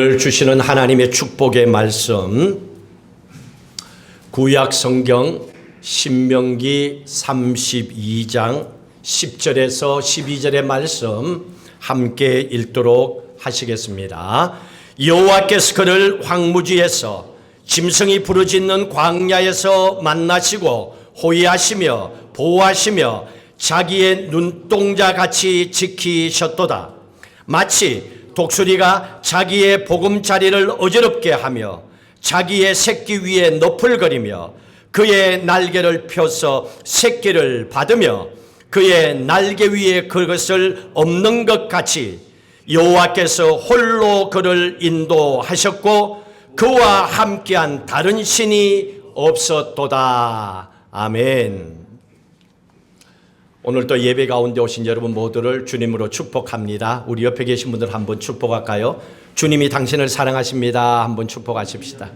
주시는 하나님의 축복의 말씀, 구약 성경 신명기 32장 10절에서 12절의 말씀 함께 읽도록 하시겠습니다. 여호와께서 그를 황무지에서 짐승이 부르짖는 광야에서 만나시고 호위하시며 보호하시며 자기의 눈동자같이 지키셨도다. 마치 독수리가 자기의 보금자리를 어지럽게 하며 자기의 새끼 위에 너풀거리며 그의 날개를 펴서 새끼를 받으며 그의 날개 위에 그것을 엎는 것 같이 여호와께서 홀로 그를 인도하셨고 그와 함께한 다른 신이 없었도다. 아멘. 오늘 또 예배 가운데 오신 여러분 모두를 주님으로 축복합니다. 우리 옆에 계신 분들 한번 축복할까요? 주님이 당신을 사랑하십니다. 한번 축복하십시다.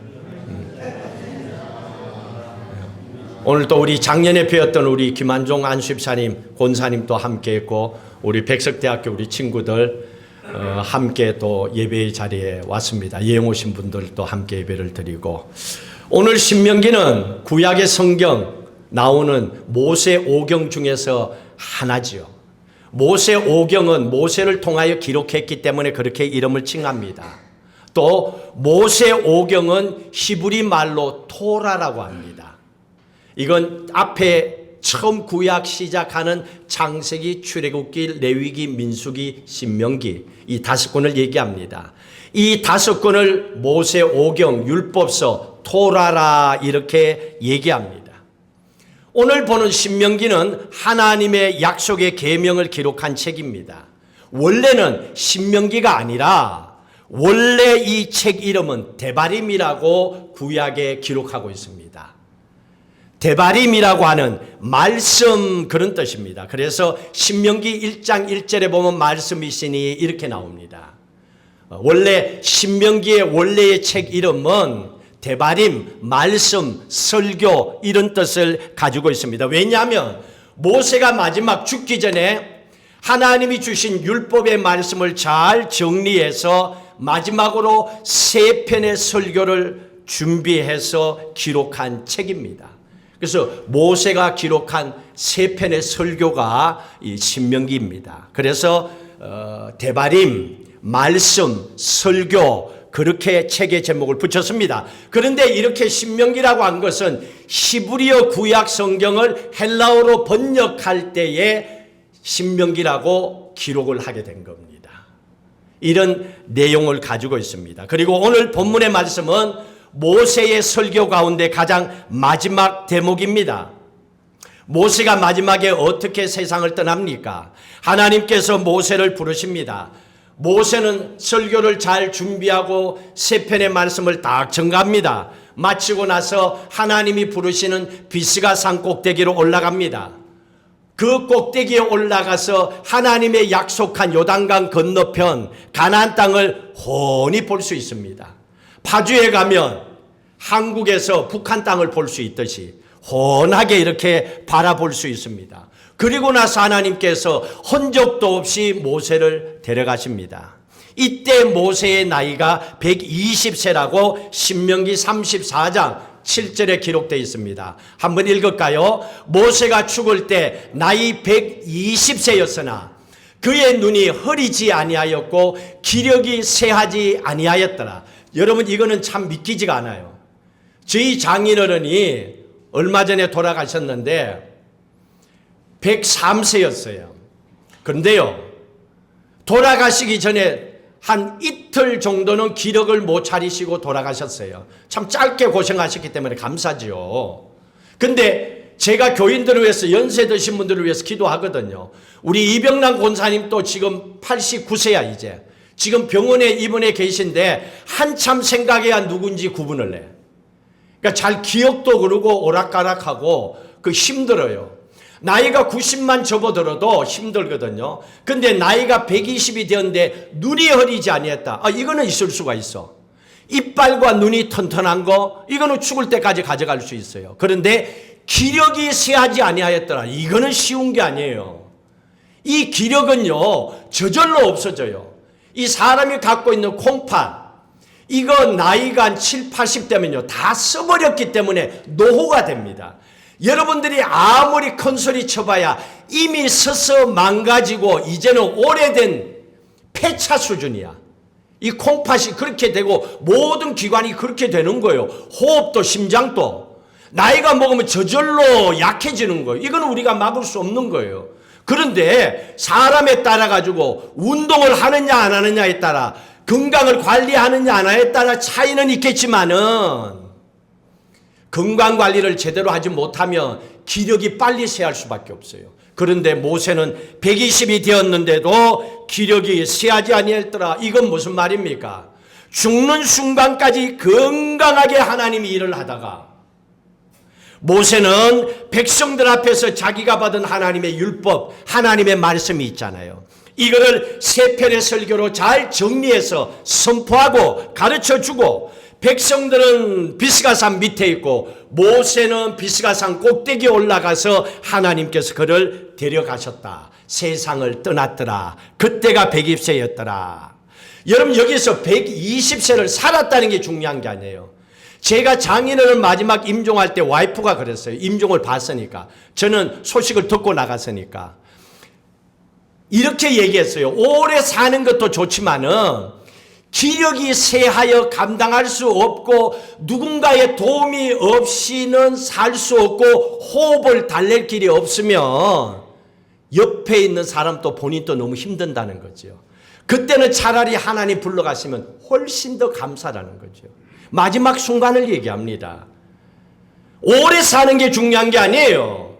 오늘 또 우리 작년에 배웠던 우리 김한종 안수입사님, 권사님도 함께 했고 우리 백석대학교 우리 친구들 함께 또 예배의 자리에 왔습니다. 예행 오신 분들도 함께 예배를 드리고, 오늘 신명기는 구약의 성경 나오는 모세 오경 중에서 하나지요. 모세 오경은 모세를 통하여 기록했기 때문에 그렇게 이름을 칭합니다. 또 모세 오경은 히브리 말로 토라라고 합니다. 이건 앞에 처음 구약 시작하는 창세기, 출애굽기, 레위기, 민수기, 신명기 이 5권을 얘기합니다. 이 5권을 모세 오경, 율법서, 토라라 이렇게 얘기합니다. 오늘 보는 신명기는 하나님의 약속의 계명을 기록한 책입니다. 원래는 신명기가 아니라 원래 이 책 이름은 데바림이라고 구약에 기록하고 있습니다. 데바림이라고 하는 말씀 그런 뜻입니다. 그래서 신명기 1장 1절에 보면 말씀이시니 이렇게 나옵니다. 원래 신명기의 원래의 책 이름은 데바림, 말씀, 설교 이런 뜻을 가지고 있습니다. 왜냐하면 모세가 마지막 죽기 전에 하나님이 주신 율법의 말씀을 잘 정리해서 마지막으로 3편의 설교를 준비해서 기록한 책입니다. 그래서 모세가 기록한 3편의 설교가 이 신명기입니다. 그래서 데바림, 말씀, 설교 그렇게 책의 제목을 붙였습니다. 그런데 이렇게 신명기라고 한 것은 히브리어 구약 성경을 헬라어로 번역할 때에 신명기라고 기록을 하게 된 겁니다. 이런 내용을 가지고 있습니다. 그리고 오늘 본문의 말씀은 모세의 설교 가운데 가장 마지막 대목입니다. 모세가 마지막에 어떻게 세상을 떠납니까? 하나님께서 모세를 부르십니다. 모세는 설교를 잘 준비하고 3편의 말씀을 딱 전가합니다. 마치고 나서 하나님이 부르시는 비스가 산 꼭대기로 올라갑니다. 그 꼭대기에 올라가서 하나님의 약속한 요단강 건너편 가나안 땅을 훤히 볼 수 있습니다. 파주에 가면 한국에서 북한 땅을 볼 수 있듯이 훤하게 이렇게 바라볼 수 있습니다. 그리고 나서 하나님께서 흔적도 없이 모세를 데려가십니다. 이때 모세의 나이가 120세라고 신명기 34장 7절에 기록되어 있습니다. 한번 읽을까요? 모세가 죽을 때 나이 120세였으나 그의 눈이 흐리지 아니하였고 기력이 쇠하지 아니하였더라. 여러분, 이거는 참 믿기지가 않아요. 저희 장인어른이 얼마 전에 돌아가셨는데 103세였어요. 그런데요, 돌아가시기 전에 한 이틀 정도는 기력을 못 차리시고 돌아가셨어요. 참 짧게 고생하셨기 때문에 감사지요. 근데 제가 교인들을 위해서, 연세 드신 분들을 위해서 기도하거든요. 우리 이병란 권사님도 지금 89세야 이제. 지금 병원에 입원해 계신데 한참 생각해야 누군지 구분을 해. 그러니까 잘 기억도 그러고 오락가락하고 그 힘들어요. 나이가 90만 접어들어도 힘들거든요. 근데 나이가 120이 되었는데 눈이 흐리지 아니했다. 이거는 있을 수가 있어. 이빨과 눈이 튼튼한 거, 이거는 죽을 때까지 가져갈 수 있어요. 그런데 기력이 쇠하지 아니하였더라. 이거는 쉬운 게 아니에요. 이 기력은요, 저절로 없어져요. 이 사람이 갖고 있는 콩팥, 이거 나이가 한 7, 80대면요 다 써버렸기 때문에 노후가 됩니다. 여러분들이 아무리 큰 소리 쳐봐야 이미 서서 망가지고 이제는 오래된 폐차 수준이야. 이 콩팥이 그렇게 되고 모든 기관이 그렇게 되는 거예요. 호흡도 심장도. 나이가 먹으면 저절로 약해지는 거예요. 이건 우리가 막을 수 없는 거예요. 그런데 사람에 따라 가지고 운동을 하느냐 안 하느냐에 따라 건강을 관리하느냐 안 하느냐에 따라 차이는 있겠지만은 건강관리를 제대로 하지 못하면 기력이 빨리 쇠할 수밖에 없어요. 그런데 모세는 120이 되었는데도 기력이 쇠하지 아니했더라. 이건 무슨 말입니까? 죽는 순간까지 건강하게 하나님이 일을 하다가 모세는 백성들 앞에서 자기가 받은 하나님의 율법, 하나님의 말씀이 있잖아요. 이거를 세 편의 설교로 잘 정리해서 선포하고 가르쳐주고 백성들은 비스가산 밑에 있고 모세는 비스가산 꼭대기에 올라가서 하나님께서 그를 데려가셨다. 세상을 떠났더라. 그때가 120세였더라. 여러분 여기서 120세를 살았다는 게 중요한 게 아니에요. 제가 장인어른 마지막 임종할 때 와이프가 그랬어요. 임종을 봤으니까. 저는 소식을 듣고 나갔으니까. 이렇게 얘기했어요. 오래 사는 것도 좋지만은 기력이 쇠하여 감당할 수 없고 누군가의 도움이 없이는 살 수 없고 호흡을 달랠 길이 없으면 옆에 있는 사람도 본인도 너무 힘든다는 거죠. 그때는 차라리 하나님 불러갔으면 훨씬 더 감사라는 거죠. 마지막 순간을 얘기합니다. 오래 사는 게 중요한 게 아니에요.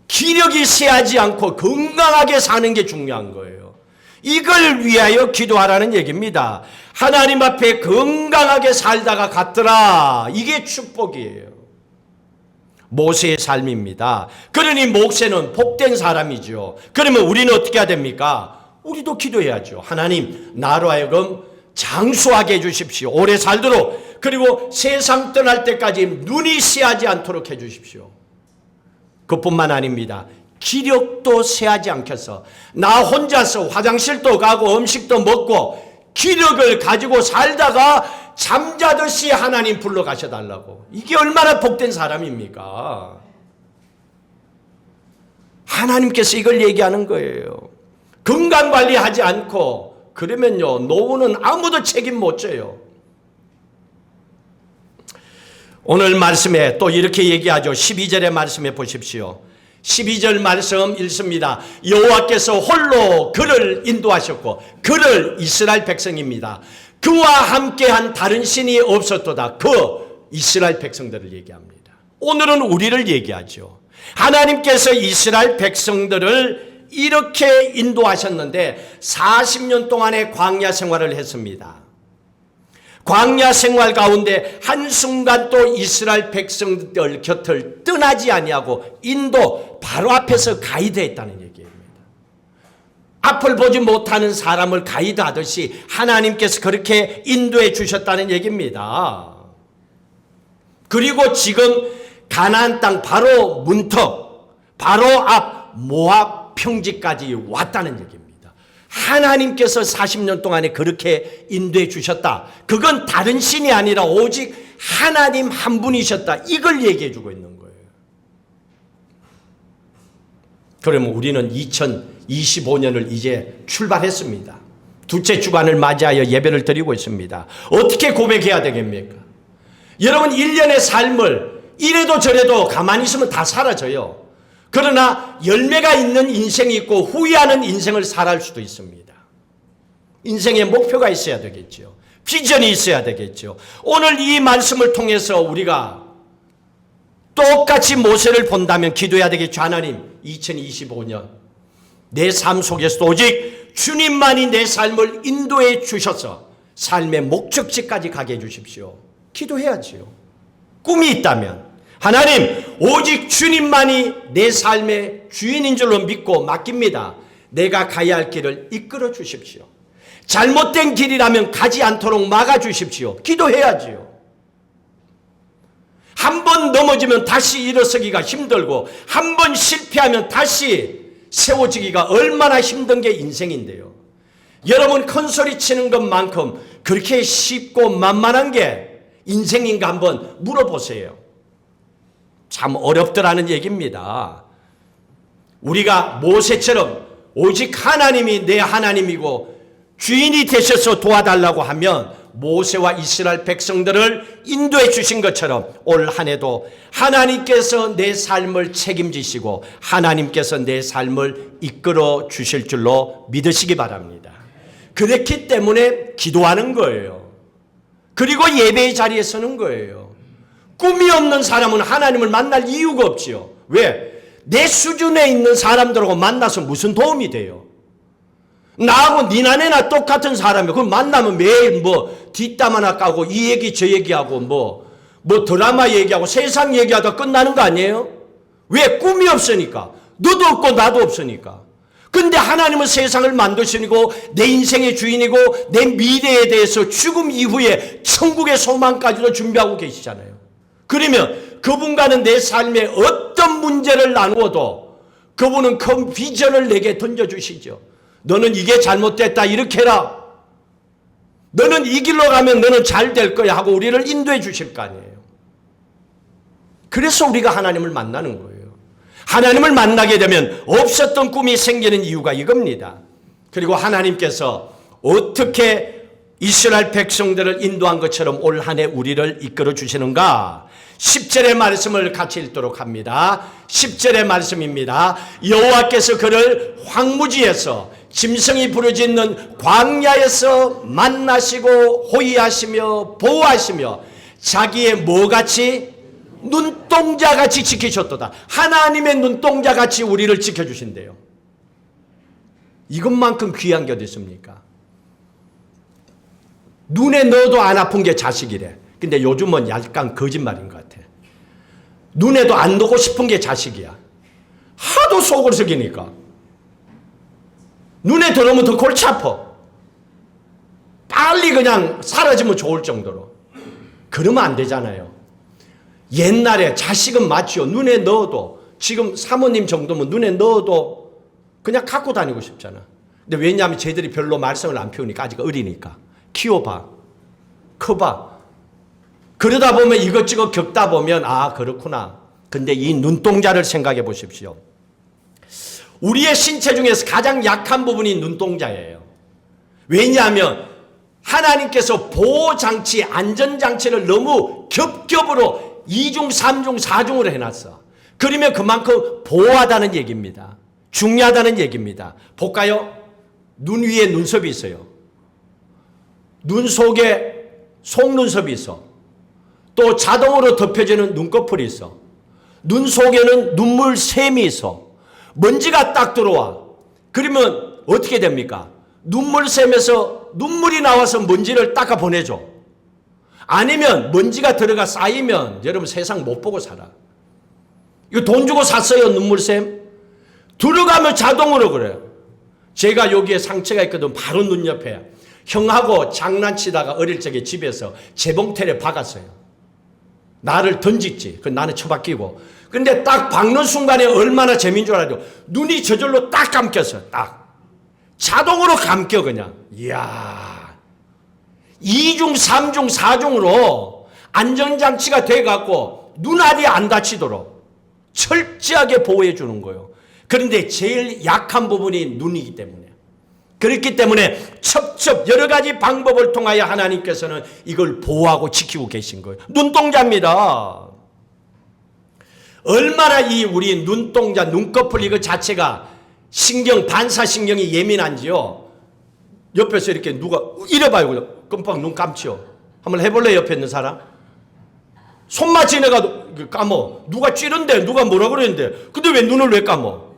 기력이 쇠하지 않고 건강하게 사는 게 중요한 거예요. 이걸 위하여 기도하라는 얘기입니다. 하나님 앞에 건강하게 살다가 갔더라. 이게 축복이에요. 모세의 삶입니다. 그러니 모세는 복된 사람이죠. 그러면 우리는 어떻게 해야 됩니까? 우리도 기도해야죠. 하나님 나로 하여금 장수하게 해주십시오. 오래 살도록. 그리고 세상 떠날 때까지 눈이 쇠하지 않도록 해주십시오. 그뿐만 아닙니다. 기력도 쇠하지 않겠어. 나 혼자서 화장실도 가고 음식도 먹고 기력을 가지고 살다가 잠자듯이 하나님 불러 가셔달라고. 이게 얼마나 복된 사람입니까? 하나님께서 이걸 얘기하는 거예요. 건강관리하지 않고 그러면요 노후는 아무도 책임 못 져요. 오늘 말씀에 또 이렇게 얘기하죠. 12절의 말씀에 보십시오. 12절 말씀 읽습니다. 여호와께서 홀로 그를 인도하셨고 그를 이스라엘 백성입니다. 그와 함께한 다른 신이 없었도다. 그 이스라엘 백성들을 얘기합니다. 오늘은 우리를 얘기하죠. 하나님께서 이스라엘 백성들을 이렇게 인도하셨는데 40년 동안의 광야 생활을 했습니다. 광야 생활 가운데 한순간 또 이스라엘 백성들 곁을 떠나지 아니하고 인도 바로 앞에서 가이드했다는 얘기입니다. 앞을 보지 못하는 사람을 가이드하듯이 하나님께서 그렇게 인도해 주셨다는 얘기입니다. 그리고 지금 가나안 땅 바로 문턱, 바로 앞 모압 평지까지 왔다는 얘기입니다. 하나님께서 40년 동안에 그렇게 인도해 주셨다. 그건 다른 신이 아니라 오직 하나님 한 분이셨다. 이걸 얘기해 주고 있는 거예요. 그러면 우리는 2025년을 이제 출발했습니다. 둘째 주간을 맞이하여 예배를 드리고 있습니다. 어떻게 고백해야 되겠습니까? 여러분 1년의 삶을 이래도 저래도 가만히 있으면 다 사라져요. 그러나 열매가 있는 인생이 있고 후회하는 인생을 살아갈 수도 있습니다. 인생에 목표가 있어야 되겠죠. 비전이 있어야 되겠죠. 오늘 이 말씀을 통해서 우리가 똑같이 모세를 본다면 기도해야 되겠죠. 하나님 2025년 내 삶 속에서도 오직 주님만이 내 삶을 인도해 주셔서 삶의 목적지까지 가게 해주십시오. 기도해야지요. 꿈이 있다면 하나님 오직 주님만이 내 삶의 주인인 줄로 믿고 맡깁니다. 내가 가야 할 길을 이끌어 주십시오. 잘못된 길이라면 가지 않도록 막아주십시오. 기도해야지요. 한 번 넘어지면 다시 일어서기가 힘들고 한 번 실패하면 다시 세워지기가 얼마나 힘든 게 인생인데요. 여러분 큰 소리 치는 것만큼 그렇게 쉽고 만만한 게 인생인가 한번 물어보세요. 참 어렵더라는 얘기입니다. 우리가 모세처럼 오직 하나님이 내 하나님이고 주인이 되셔서 도와달라고 하면 모세와 이스라엘 백성들을 인도해 주신 것처럼 올 한 해도 하나님께서 내 삶을 책임지시고 하나님께서 내 삶을 이끌어 주실 줄로 믿으시기 바랍니다. 그렇기 때문에 기도하는 거예요. 그리고 예배의 자리에 서는 거예요. 꿈이 없는 사람은 하나님을 만날 이유가 없지요. 왜? 내 수준에 있는 사람들하고 만나서 무슨 도움이 돼요? 나하고 니나네나 똑같은 사람이에요. 그럼 만나면 매일 뒷담 하나 까고 이 얘기 저 얘기하고 드라마 얘기하고 세상 얘기하다 끝나는 거 아니에요? 왜? 꿈이 없으니까. 너도 없고 나도 없으니까. 근데 하나님은 세상을 만드시고 내 인생의 주인이고 내 미래에 대해서 죽음 이후에 천국의 소망까지도 준비하고 계시잖아요. 그러면 그분과는 내 삶에 어떤 문제를 나누어도 그분은 큰 비전을 내게 던져주시죠. 너는 이게 잘못됐다 이렇게 해라. 너는 이 길로 가면 너는 잘 될 거야 하고 우리를 인도해 주실 거 아니에요. 그래서 우리가 하나님을 만나는 거예요. 하나님을 만나게 되면 없었던 꿈이 생기는 이유가 이겁니다. 그리고 하나님께서 어떻게 이스라엘 백성들을 인도한 것처럼 올 한 해 우리를 이끌어 주시는가? 10절의 말씀을 같이 읽도록 합니다. 10절의 말씀입니다. 여호와께서 그를 황무지에서 짐승이 부르짖는 광야에서 만나시고 호위하시며 보호하시며 자기의 뭐같이 눈동자같이 지키셨도다. 하나님의 눈동자같이 우리를 지켜주신대요. 이것만큼 귀한 게 어디 있습니까? 눈에 넣어도 안 아픈 게 자식이래. 근데 요즘은 약간 거짓말인 것 같아. 눈에도 안 넣고 싶은 게 자식이야. 하도 속을 썩이니까. 눈에 들어오면 더 골치 아파. 빨리 그냥 사라지면 좋을 정도로. 그러면 안 되잖아요. 옛날에 자식은 맞죠. 눈에 넣어도 지금 사모님 정도면 눈에 넣어도 그냥 갖고 다니고 싶잖아. 근데 왜냐하면 쟤들이 별로 말썽을 안 피우니까 아직 어리니까. 키워봐. 커봐. 그러다 보면 이것저것 겪다 보면 아 그렇구나. 근데 이 눈동자를 생각해 보십시오. 우리의 신체 중에서 가장 약한 부분이 눈동자예요. 왜냐하면 하나님께서 보호장치, 안전장치를 너무 겹겹으로 2중, 3중, 4중으로 해놨어. 그러면 그만큼 보호하다는 얘기입니다. 중요하다는 얘기입니다. 볼까요? 눈 위에 눈썹이 있어요. 눈 속에 속눈썹이 있어. 또 자동으로 덮여지는 눈꺼풀이 있어. 눈 속에는 눈물샘이 있어. 먼지가 딱 들어와. 그러면 어떻게 됩니까? 눈물샘에서 눈물이 나와서 먼지를 닦아 보내줘. 아니면 먼지가 들어가 쌓이면 여러분 세상 못 보고 살아. 이거 돈 주고 샀어요, 눈물샘? 들어가면 자동으로 그래요. 제가 여기에 상처가 있거든. 바로 눈 옆에. 형하고 장난치다가 어릴 적에 집에서 재봉틀에 박았어요. 나를 던졌지. 그 나는 처박히고. 근데 딱 박는 순간에 얼마나 재미인 줄 알아요. 눈이 저절로 딱 감겼어. 딱. 자동으로 감겨 그냥. 이야. 2중, 3중, 4중으로 안전장치가 돼갖고 눈알이 안 다치도록 철저하게 보호해 주는 거예요. 그런데 제일 약한 부분이 눈이기 때문에. 그렇기 때문에 첩첩 여러 가지 방법을 통하여 하나님께서는 이걸 보호하고 지키고 계신 거예요. 눈동자입니다. 얼마나 이 우리 눈동자, 눈꺼풀 이거 자체가 반사신경이 예민한지요. 옆에서 이렇게 누가 이래봐요. 끔빡 눈 감죠. 한번 해볼래 옆에 있는 사람? 손만 지나가도 감어. 누가 찌른데 누가 뭐라 그랬는데 근데 왜 눈을 왜 감어?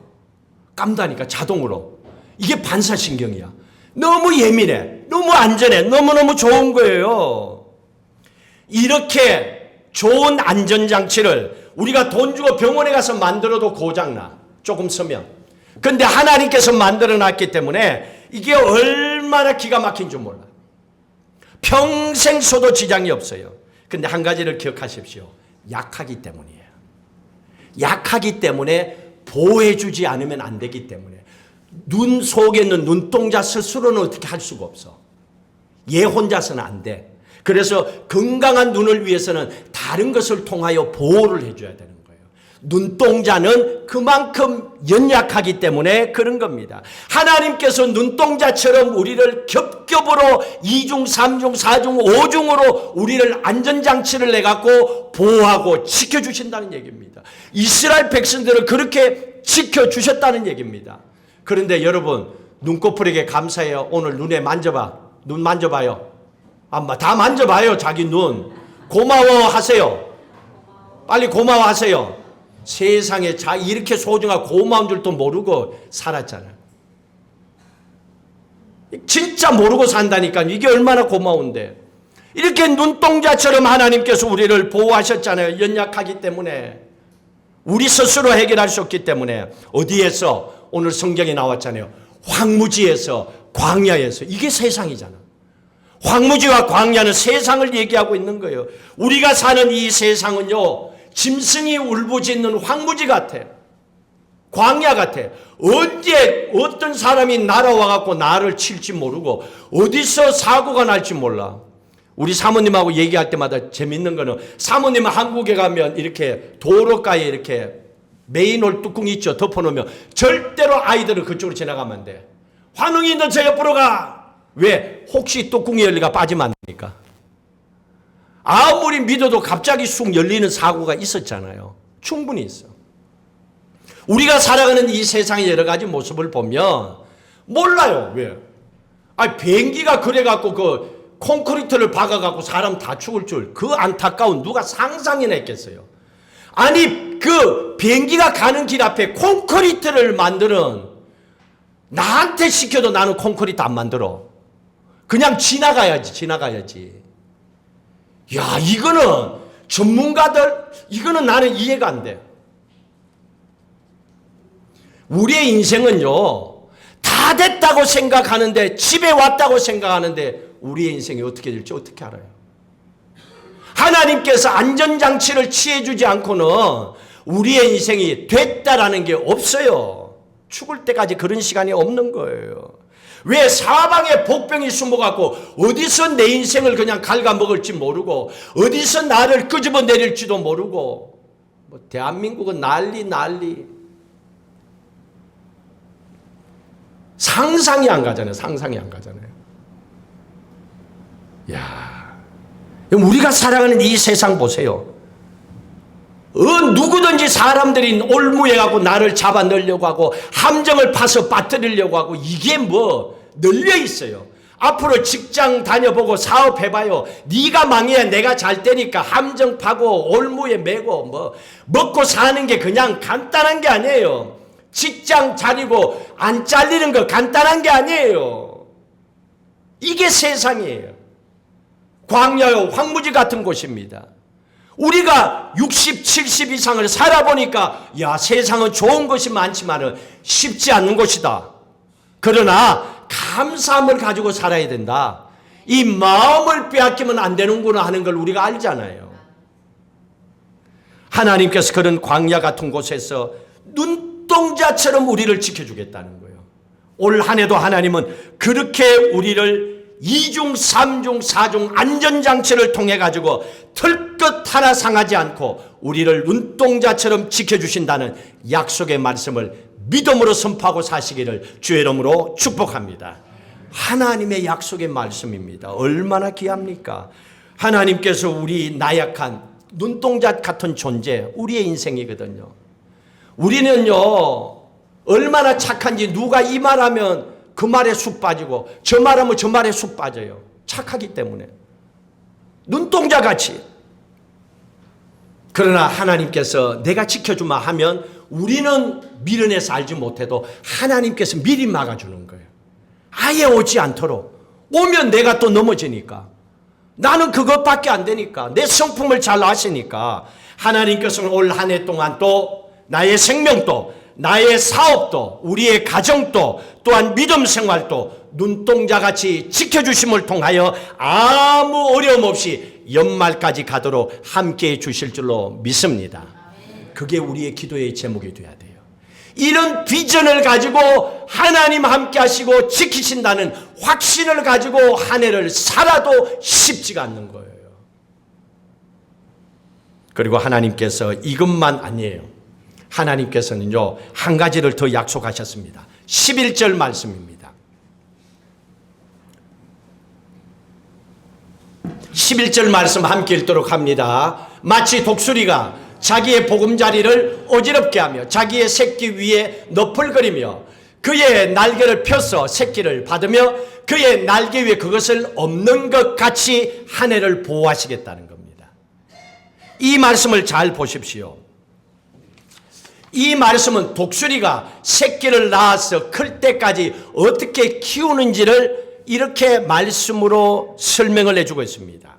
깜다니까 자동으로. 이게 반사신경이야. 너무 예민해. 너무 안전해. 너무너무 좋은 거예요. 이렇게 좋은 안전장치를 우리가 돈 주고 병원에 가서 만들어도 고장나. 조금 쓰면. 근데 하나님께서 만들어놨기 때문에 이게 얼마나 기가 막힌 줄 몰라. 평생 써도 지장이 없어요. 근데 한 가지를 기억하십시오. 약하기 때문이에요. 약하기 때문에 보호해주지 않으면 안 되기 때문에 눈 속에 있는 눈동자 스스로는 어떻게 할 수가 없어. 얘 혼자서는 안 돼. 그래서 건강한 눈을 위해서는 다른 것을 통하여 보호를 해줘야 되는 거예요. 눈동자는 그만큼 연약하기 때문에 그런 겁니다. 하나님께서 눈동자처럼 우리를 겹겹으로 2중, 3중, 4중, 5중으로 우리를 안전장치를 내갖고 보호하고 지켜주신다는 얘기입니다. 이스라엘 백성들을 그렇게 지켜주셨다는 얘기입니다. 그런데 여러분, 눈꺼풀에게 감사해요. 오늘 눈에 만져봐. 눈 만져봐요. 다 만져봐요. 자기 눈. 고마워하세요. 빨리 고마워하세요. 세상에 이렇게 소중하고 고마운 줄도 모르고 살았잖아요. 진짜 모르고 산다니까. 이게 얼마나 고마운데. 이렇게 눈동자처럼 하나님께서 우리를 보호하셨잖아요. 연약하기 때문에. 우리 스스로 해결할 수 없기 때문에. 어디에서? 오늘 성경에 나왔잖아요. 황무지에서, 광야에서. 이게 세상이잖아. 황무지와 광야는 세상을 얘기하고 있는 거예요. 우리가 사는 이 세상은요, 짐승이 울부짖는 황무지 같아. 광야 같아. 언제 어떤 사람이 날아와 갖고 나를 칠지 모르고 어디서 사고가 날지 몰라. 우리 사모님하고 얘기할 때마다 재밌는 거는, 사모님은 한국에 가면 이렇게 도로가에 이렇게 메인홀 뚜껑이 있죠. 덮어놓으면 절대로 아이들은 그쪽으로 지나가면 안 돼. 환웅이 너 저 옆으로 가. 왜? 혹시 뚜껑이 열리가 빠지면 안 되니까. 아무리 믿어도 갑자기 쑥 열리는 사고가 있었잖아요. 충분히 있어. 우리가 살아가는 이 세상의 여러 가지 모습을 보면 몰라요. 왜? 비행기가 그래갖고 그 콘크리트를 박아갖고 사람 다 죽을 줄, 그 안타까운 누가 상상이나 했겠어요. 아니, 그 비행기가 가는 길 앞에 콘크리트를 만드는, 나한테 시켜도 나는 콘크리트 안 만들어. 그냥 지나가야지. 야, 이거는 전문가들, 이거는 나는 이해가 안 돼. 우리의 인생은요, 다 됐다고 생각하는데, 집에 왔다고 생각하는데, 우리의 인생이 어떻게 될지 어떻게 알아요? 하나님께서 안전장치를 취해주지 않고는 우리의 인생이 됐다라는 게 없어요. 죽을 때까지 그런 시간이 없는 거예요. 왜? 사방에 복병이 숨어갖고 어디서 내 인생을 그냥 갉아먹을지 모르고 어디서 나를 끄집어 내릴지도 모르고, 대한민국은 난리. 상상이 안 가잖아요. 야, 우리가 살아가는 이 세상 보세요. 누구든지 사람들이 올무해가고 나를 잡아 넣으려고 하고 함정을 파서 빠뜨리려고 하고, 이게 널려 있어요. 앞으로 직장 다녀보고 사업해봐요. 네가 망해야 내가 잘 되니까 함정 파고 올무에 매고 먹고 사는 게 그냥 간단한 게 아니에요. 직장 차리고 안 잘리는 거 간단한 게 아니에요. 이게 세상이에요. 광야요, 황무지 같은 곳입니다. 우리가 60, 70 이상을 살아보니까, 야, 세상은 좋은 것이 많지만은 쉽지 않은 곳이다. 그러나 감사함을 가지고 살아야 된다. 이 마음을 빼앗기면 안 되는구나 하는 걸 우리가 알잖아요. 하나님께서 그런 광야 같은 곳에서 눈동자처럼 우리를 지켜주겠다는 거예요. 올 한 해도 하나님은 그렇게 우리를 2중, 3중, 4중 안전장치를 통해 가지고 털끝 하나 상하지 않고 우리를 눈동자처럼 지켜주신다는 약속의 말씀을 믿음으로 선포하고 사시기를 주의 이름으로 축복합니다. 하나님의 약속의 말씀입니다. 얼마나 귀합니까? 하나님께서 우리 나약한 눈동자 같은 존재, 우리의 인생이거든요. 우리는요, 얼마나 착한지 누가 이 말하면 그 말에 쑥 빠지고 저 말하면 저 말에 쑥 빠져요. 착하기 때문에. 눈동자같이. 그러나 하나님께서 내가 지켜주마 하면 우리는 미련해서 알지 못해도 하나님께서 미리 막아주는 거예요. 아예 오지 않도록. 오면 내가 또 넘어지니까. 나는 그것밖에 안 되니까. 내 성품을 잘 아시니까 하나님께서는 올 한 해 동안 또 나의 생명도, 나의 사업도, 우리의 가정도, 또한 믿음 생활도 눈동자같이 지켜주심을 통하여 아무 어려움 없이 연말까지 가도록 함께해 주실 줄로 믿습니다. 그게 우리의 기도의 제목이 되어야 돼요. 이런 비전을 가지고 하나님 함께 하시고 지키신다는 확신을 가지고 한 해를 살아도 쉽지가 않는 거예요. 그리고 하나님께서 이것만 아니에요. 하나님께서는요, 한 가지를 더 약속하셨습니다. 11절 말씀입니다. 11절 말씀 함께 읽도록 합니다. 마치 독수리가 자기의 보금자리를 어지럽게 하며 자기의 새끼 위에 너풀거리며 그의 날개를 펴서 새끼를 받으며 그의 날개 위에 그것을 엎는 것 같이 한 해를 보호하시겠다는 겁니다. 이 말씀을 잘 보십시오. 이 말씀은 독수리가 새끼를 낳아서 클 때까지 어떻게 키우는지를 이렇게 말씀으로 설명을 해주고 있습니다.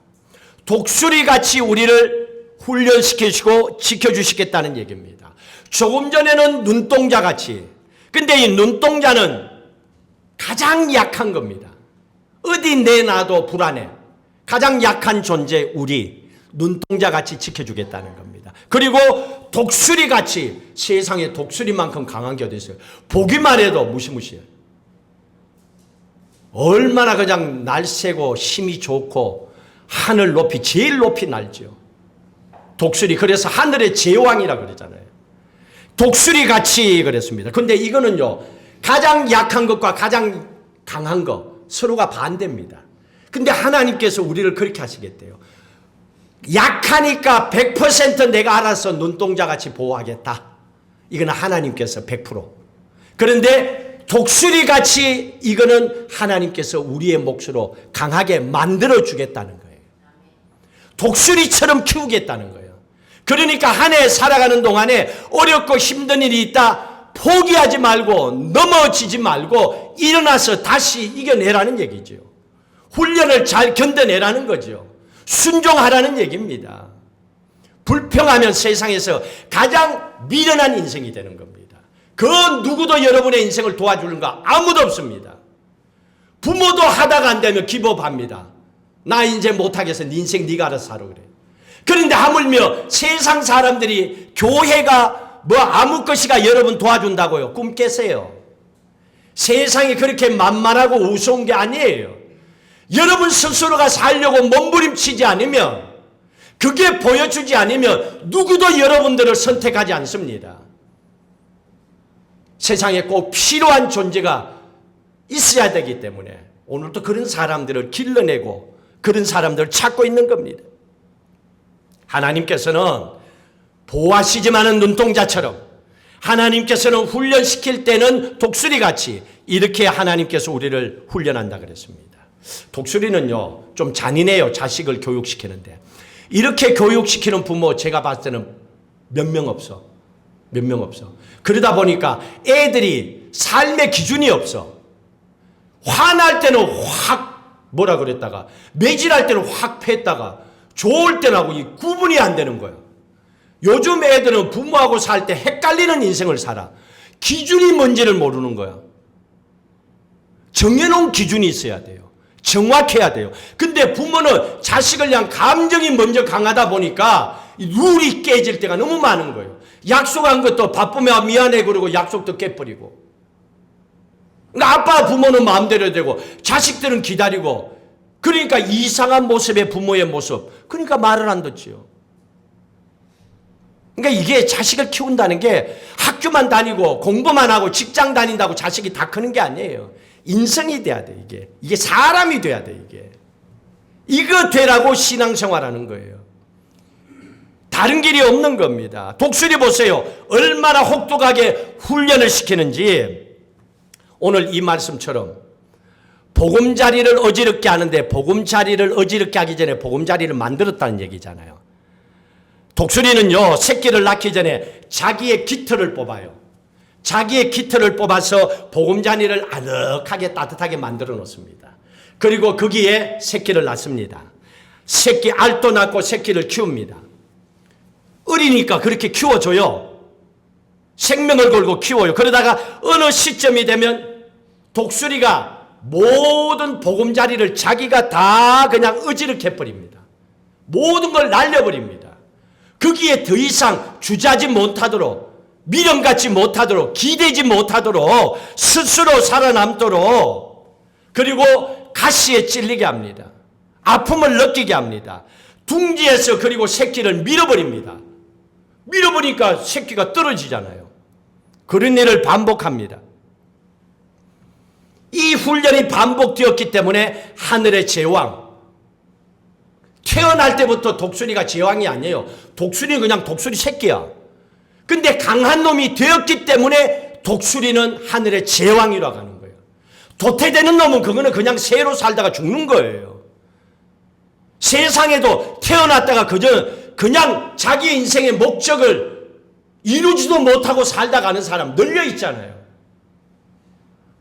독수리같이 우리를 훈련시키시고 지켜주시겠다는 얘기입니다. 조금 전에는 눈동자같이, 근데 이 눈동자는 가장 약한 겁니다. 어디 내놔도 불안해. 가장 약한 존재 우리 눈동자같이 지켜주겠다는 겁니다. 그리고 독수리같이, 세상에 독수리만큼 강한 게 어디 있어요? 보기만 해도 무시무시해요. 얼마나 그냥 날새고 힘이 좋고 하늘 높이 제일 높이 날죠. 독수리, 그래서 하늘의 제왕이라 그러잖아요. 독수리같이 그랬습니다. 근데 이거는요, 가장 약한 것과 가장 강한 것 서로가 반대입니다. 근데 하나님께서 우리를 그렇게 하시겠대요. 약하니까 100% 내가 알아서 눈동자같이 보호하겠다. 이거는 하나님께서 100%. 그런데 독수리같이 이거는 하나님께서 우리의 몫으로 강하게 만들어주겠다는 거예요. 독수리처럼 키우겠다는 거예요. 그러니까 한 해 살아가는 동안에 어렵고 힘든 일이 있다, 포기하지 말고 넘어지지 말고 일어나서 다시 이겨내라는 얘기죠. 훈련을 잘 견뎌내라는 거죠. 순종하라는 얘기입니다. 불평하면 세상에서 가장 미련한 인생이 되는 겁니다. 그 누구도 여러분의 인생을 도와주는 거 아무도 없습니다. 부모도 하다가 안 되면 기법합니다. 나 이제 못하겠어. 네 인생 네가 알아서 하라 그래. 그런데 하물며 세상 사람들이 교회가 뭐 아무 것이가 여러분 도와준다고요. 꿈 깨세요. 세상이 그렇게 만만하고 우스운 게 아니에요. 여러분 스스로가 살려고 몸부림치지 않으면, 그게 보여주지 않으면 누구도 여러분들을 선택하지 않습니다. 세상에 꼭 필요한 존재가 있어야 되기 때문에 오늘도 그런 사람들을 길러내고 그런 사람들을 찾고 있는 겁니다. 하나님께서는 보호하시지만은 눈동자처럼, 하나님께서는 훈련시킬 때는 독수리같이 이렇게 하나님께서 우리를 훈련한다 그랬습니다. 독수리는요, 좀 잔인해요. 자식을 교육시키는데. 이렇게 교육시키는 부모 제가 봤을 때는 몇 명 없어. 몇 명 없어. 그러다 보니까 애들이 삶의 기준이 없어. 화날 때는 확 뭐라 그랬다가, 매질할 때는 확 패했다가, 좋을 때하고 이 구분이 안 되는 거예요. 요즘 애들은 부모하고 살 때 헷갈리는 인생을 살아. 기준이 뭔지를 모르는 거야. 정해놓은 기준이 있어야 돼요. 정확해야 돼요. 근데 부모는 자식을 향한 감정이 먼저 강하다 보니까 룰이 깨질 때가 너무 많은 거예요. 약속한 것도 바쁘면 미안해 그러고 약속도 깨버리고. 그러니까 아빠 부모는 마음대로 되고 자식들은 기다리고, 그러니까 이상한 모습의 부모의 모습. 그러니까 말을 안 듣지요. 그러니까 이게 자식을 키운다는 게 학교만 다니고 공부만 하고 직장 다닌다고 자식이 다 크는 게 아니에요. 인성이 돼야 돼, 이게. 이게 사람이 돼야 돼, 이게. 이거 되라고 신앙생활하는 거예요. 다른 길이 없는 겁니다. 독수리 보세요. 얼마나 혹독하게 훈련을 시키는지. 오늘 이 말씀처럼 보금자리를 어지럽게 하는데, 보금자리를 어지럽게 하기 전에 보금자리를 만들었다는 얘기잖아요. 독수리는요, 새끼를 낳기 전에 자기의 깃털을 뽑아요. 자기의 깃털을 뽑아서 보금자리를 아늑하게 따뜻하게 만들어 놓습니다. 그리고 거기에 새끼를 낳습니다. 새끼 알도 낳고 새끼를 키웁니다. 어리니까 그렇게 키워줘요. 생명을 걸고 키워요. 그러다가 어느 시점이 되면 독수리가 모든 보금자리를 자기가 다 그냥 어지럽게 해버립니다. 모든 걸 날려버립니다. 거기에 더 이상 주저하지 못하도록 미련 갖지 못하도록, 기대지 못하도록, 스스로 살아남도록, 그리고 가시에 찔리게 합니다. 아픔을 느끼게 합니다. 둥지에서 그리고 새끼를 밀어버립니다. 밀어버리니까 새끼가 떨어지잖아요. 그런 일을 반복합니다. 이 훈련이 반복되었기 때문에 하늘의 제왕, 태어날 때부터 독수리가 제왕이 아니에요. 독수리는 그냥 독수리 새끼야. 근데 강한 놈이 되었기 때문에 독수리는 하늘의 제왕이라고 하는 거예요. 도태되는 놈은 그거는 그냥 새로 살다가 죽는 거예요. 세상에도 태어났다가 그냥 자기 인생의 목적을 이루지도 못하고 살다 가는 사람 널려 있잖아요.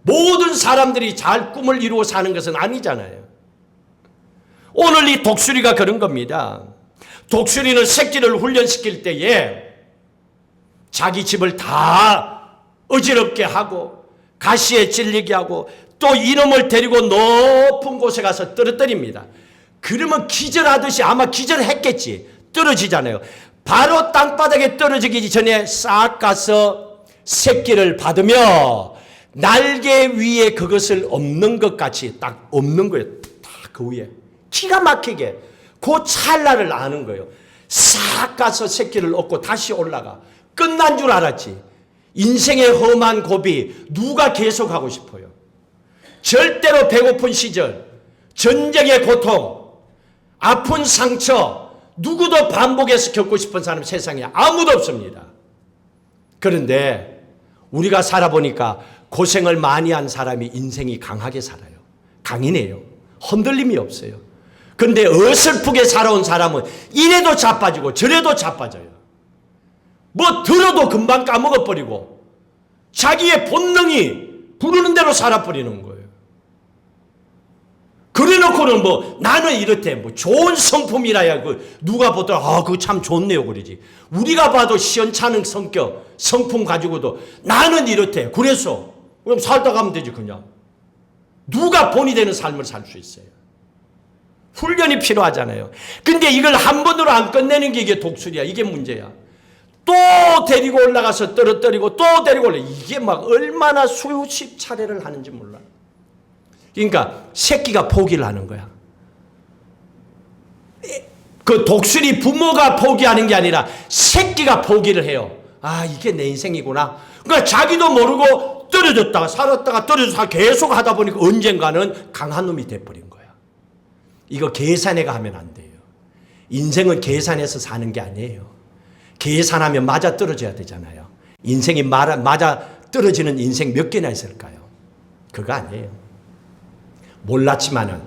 모든 사람들이 잘 꿈을 이루어 사는 것은 아니잖아요. 오늘 이 독수리가 그런 겁니다. 독수리는 새끼를 훈련시킬 때에 자기 집을 다 어지럽게 하고 가시에 찔리게 하고 또 이놈을 데리고 높은 곳에 가서 떨어뜨립니다. 그러면 기절하듯이 아마 기절했겠지. 떨어지잖아요. 바로 땅바닥에 떨어지기 전에 싹 가서 새끼를 받으며 날개 위에 그것을 엎는 것 같이 딱 엎는 거예요. 딱 그 위에. 기가 막히게 그 찰나를 아는 거예요. 싹 가서 새끼를 얻고 다시 올라가. 끝난 줄 알았지. 인생의 험한 고비 누가 계속하고 싶어요? 절대로 배고픈 시절, 전쟁의 고통, 아픈 상처 누구도 반복해서 겪고 싶은 사람 세상에 아무도 없습니다. 그런데 우리가 살아보니까 고생을 많이 한 사람이 인생이 강하게 살아요. 강인해요. 흔들림이 없어요. 그런데 어설프게 살아온 사람은 이래도 자빠지고 저래도 자빠져요. 뭐 들어도 금방 까먹어버리고 자기의 본능이 부르는 대로 살아버리는 거예요. 그래놓고는 뭐 나는 이렇대 뭐 좋은 성품이라야 누가 보더라 그거 참 좋네요 그러지. 우리가 봐도 시원찮은 성격 성품 가지고도 나는 이렇대 그래서 그럼 살다 가면 되지 그냥. 누가 본이 되는 삶을 살 수 있어요. 훈련이 필요하잖아요. 근데 이걸 한 번으로 안 끝내는 게 이게 독수리야. 이게 문제야. 또 데리고 올라가서 떨어뜨리고 또 데리고 올라. 이게 막 얼마나 수십 차례를 하는지 몰라. 그러니까 새끼가 포기를 하는 거야. 그 독수리 부모가 포기하는 게 아니라 새끼가 포기를 해요. 아 이게 내 인생이구나. 그러니까 자기도 모르고 떨어졌다가 살았다가 떨어져서 계속 하다 보니까 언젠가는 강한 놈이 돼버린 거야. 이거 계산해가 하면 안 돼요. 인생은 계산해서 사는 게 아니에요. 계산하면 맞아 떨어져야 되잖아요. 인생이 맞아 떨어지는 인생 몇 개나 있을까요? 그거 아니에요. 몰랐지만은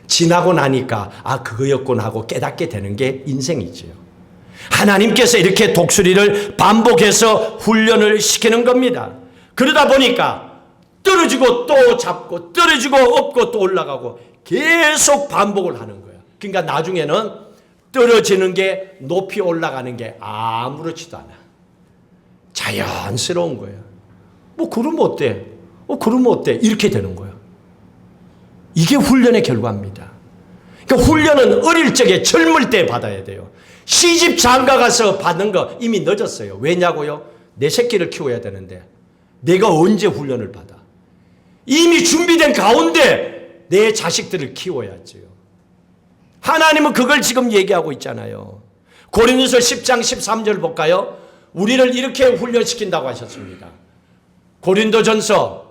지나고 나니까 아 그거였구나 하고 깨닫게 되는 게 인생이죠. 하나님께서 이렇게 독수리를 반복해서 훈련을 시키는 겁니다. 그러다 보니까 떨어지고 또 잡고 떨어지고 엎고 또 올라가고 계속 반복을 하는 거예요. 그러니까 나중에는 떨어지는 게 높이 올라가는 게 아무렇지도 않아. 자연스러운 거예요. 뭐 그러면 어때? 그러면 어때? 이렇게 되는 거예요. 이게 훈련의 결과입니다. 그러니까 훈련은 어릴 적에 젊을 때 받아야 돼요. 시집 장가 가서 받는 거 이미 늦었어요. 왜냐고요? 내 새끼를 키워야 되는데 내가 언제 훈련을 받아? 이미 준비된 가운데 내 자식들을 키워야죠. 하나님은 그걸 지금 얘기하고 있잖아요. 고린도서 10장 13절 볼까요? 우리를 이렇게 훈련시킨다고 하셨습니다. 고린도전서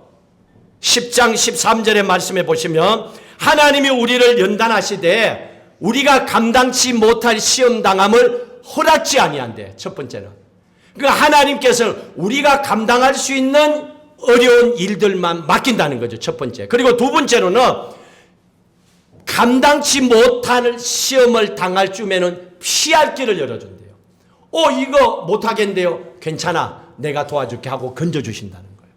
10장 13절의 말씀에 보시면 하나님이 우리를 연단하시되 우리가 감당치 못할 시험당함을 허락지 아니한대. 첫 번째는. 그러니까 하나님께서 우리가 감당할 수 있는 어려운 일들만 맡긴다는 거죠. 첫 번째. 그리고 두 번째로는 감당치 못할 시험을 당할 쯤에는 피할 길을 열어준대요. 이거 못하겠는데요. 괜찮아. 내가 도와줄게 하고 건져주신다는 거예요.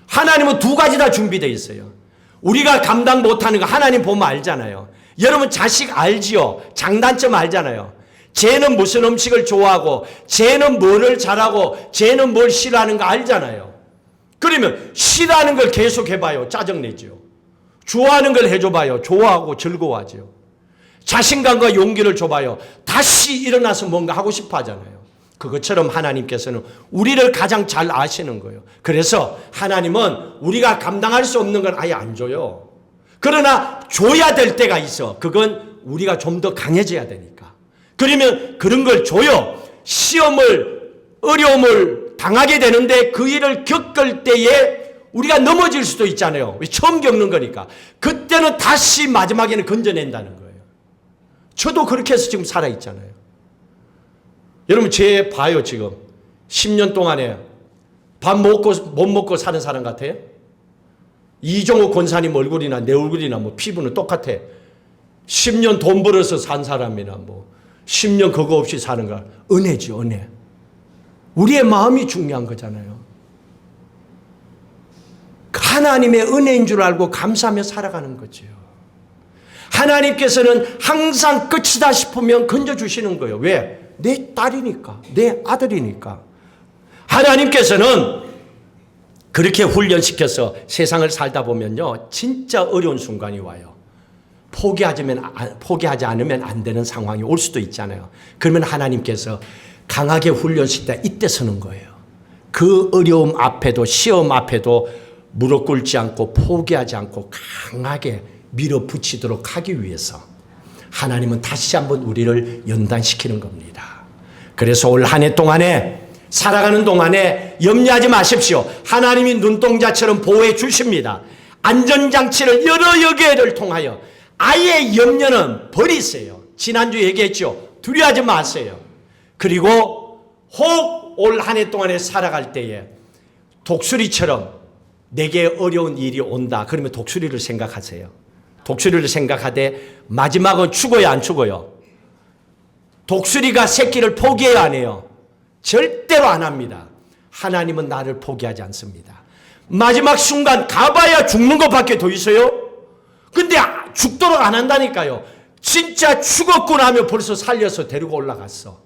하나님은 두 가지 다 준비되어 있어요. 우리가 감당 못하는 거 하나님 보면 알잖아요. 여러분 자식 알지요? 장단점 알잖아요. 쟤는 무슨 음식을 좋아하고 쟤는 뭐를 잘하고 쟤는 뭘 싫어하는 거 알잖아요. 그러면 싫어하는 걸 계속 해봐요. 짜증내죠. 좋아하는 걸 해줘봐요. 좋아하고 즐거워하죠. 자신감과 용기를 줘봐요. 다시 일어나서 뭔가 하고 싶어 하잖아요. 그것처럼 하나님께서는 우리를 가장 잘 아시는 거예요. 그래서 하나님은 우리가 감당할 수 없는 건 아예 안 줘요. 그러나 줘야 될 때가 있어. 그건 우리가 좀 더 강해져야 되니까. 그러면 그런 걸 줘요. 시험을, 어려움을 당하게 되는데 그 일을 겪을 때에 우리가 넘어질 수도 있잖아요. 처음 겪는 거니까. 그때는 다시 마지막에는 건져낸다는 거예요. 저도 그렇게 해서 지금 살아있잖아요. 여러분, 제 봐요, 지금. 10년 동안에 밥 먹고, 못 먹고 사는 사람 같아요? 이종호 권사님 얼굴이나 내 얼굴이나 뭐 피부는 똑같아. 10년 돈 벌어서 산 사람이나 뭐 10년 그거 없이 사는 거 은혜지, 은혜. 우리의 마음이 중요한 거잖아요. 하나님의 은혜인 줄 알고 감사하며 살아가는 거죠. 하나님께서는 항상 끝이다 싶으면 건져주시는 거예요. 왜? 내 딸이니까, 내 아들이니까. 하나님께서는 그렇게 훈련시켜서 세상을 살다 보면요, 진짜 어려운 순간이 와요. 포기하지 않으면 안 되는 상황이 올 수도 있잖아요. 그러면 하나님께서 강하게 훈련시키다 이때 서는 거예요. 그 어려움 앞에도, 시험 앞에도 무릎 꿇지 않고 포기하지 않고 강하게 밀어붙이도록 하기 위해서 하나님은 다시 한번 우리를 연단시키는 겁니다. 그래서 올 한 해 동안에 살아가는 동안에 염려하지 마십시오. 하나님이 눈동자처럼 보호해 주십니다. 안전장치를 여러 여개를 통하여 아예 염려는 버리세요. 지난주 얘기했죠. 두려워하지 마세요. 그리고 혹 올 한 해 동안에 살아갈 때에 독수리처럼 내게 어려운 일이 온다. 그러면 독수리를 생각하세요. 독수리를 생각하되 마지막은 죽어요, 안 죽어요? 독수리가 새끼를 포기해야 안 해요? 절대로 안 합니다. 하나님은 나를 포기하지 않습니다. 마지막 순간 가봐야 죽는 것밖에 더 있어요? 근데 죽도록 안 한다니까요. 진짜 죽었고 나면 벌써 살려서 데리고 올라갔어.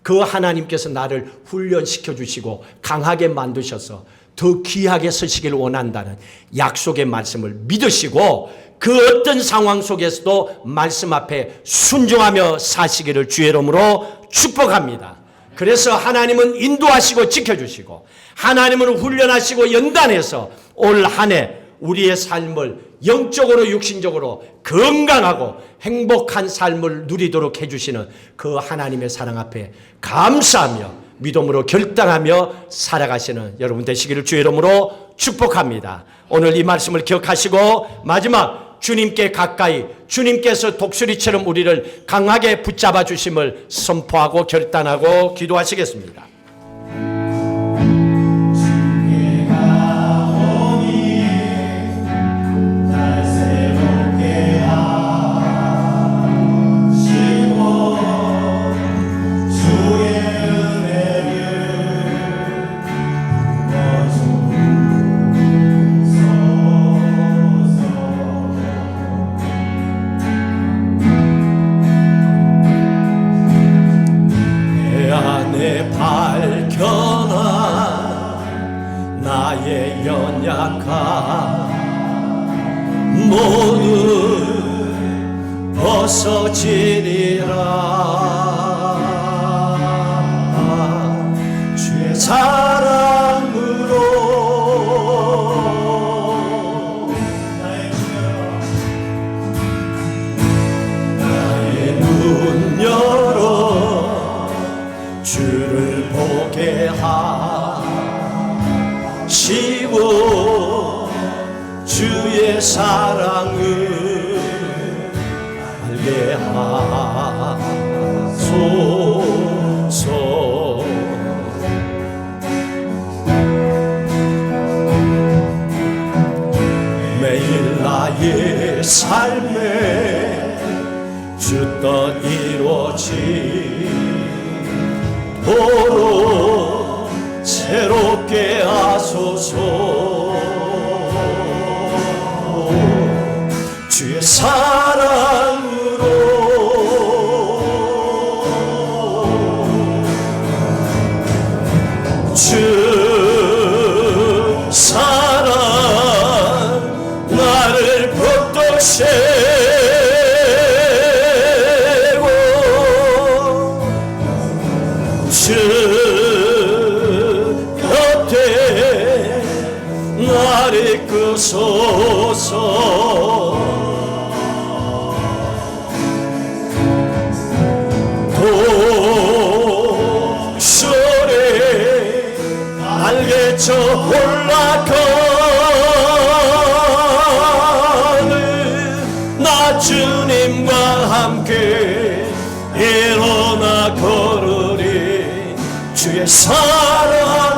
그 하나님께서 나를 훈련시켜 주시고 강하게 만드셔서 더 귀하게 서시기를 원한다는 약속의 말씀을 믿으시고 그 어떤 상황 속에서도 말씀 앞에 순종하며 사시기를 주의 이름으로 축복합니다. 그래서 하나님은 인도하시고 지켜주시고 하나님은 훈련하시고 연단해서 올 한 해 우리의 삶을 영적으로 육신적으로 건강하고 행복한 삶을 누리도록 해주시는 그 하나님의 사랑 앞에 감사하며 믿음으로 결단하며 살아가시는 여러분 되시기를 주의 이름으로 축복합니다. 오늘 이 말씀을 기억하시고 마지막 주님께 가까이 주님께서 독수리처럼 우리를 강하게 붙잡아 주심을 선포하고 결단하고 기도하시겠습니다. 나의 연약함 모두 벗어지리라. 주의 사랑으로 나의 눈 열어 주를 보게 하시고 주의 사랑을 알게 하소서. 매일 나의 삶에 주 뜻 이루어지도록 새롭게 하소서. 주의 사랑으로 주 사랑 나를 붙드시고 주 주소서. 독수리 날개쳐 올라가는 나 주님과 함께 일어나 걸으리. 주의 사랑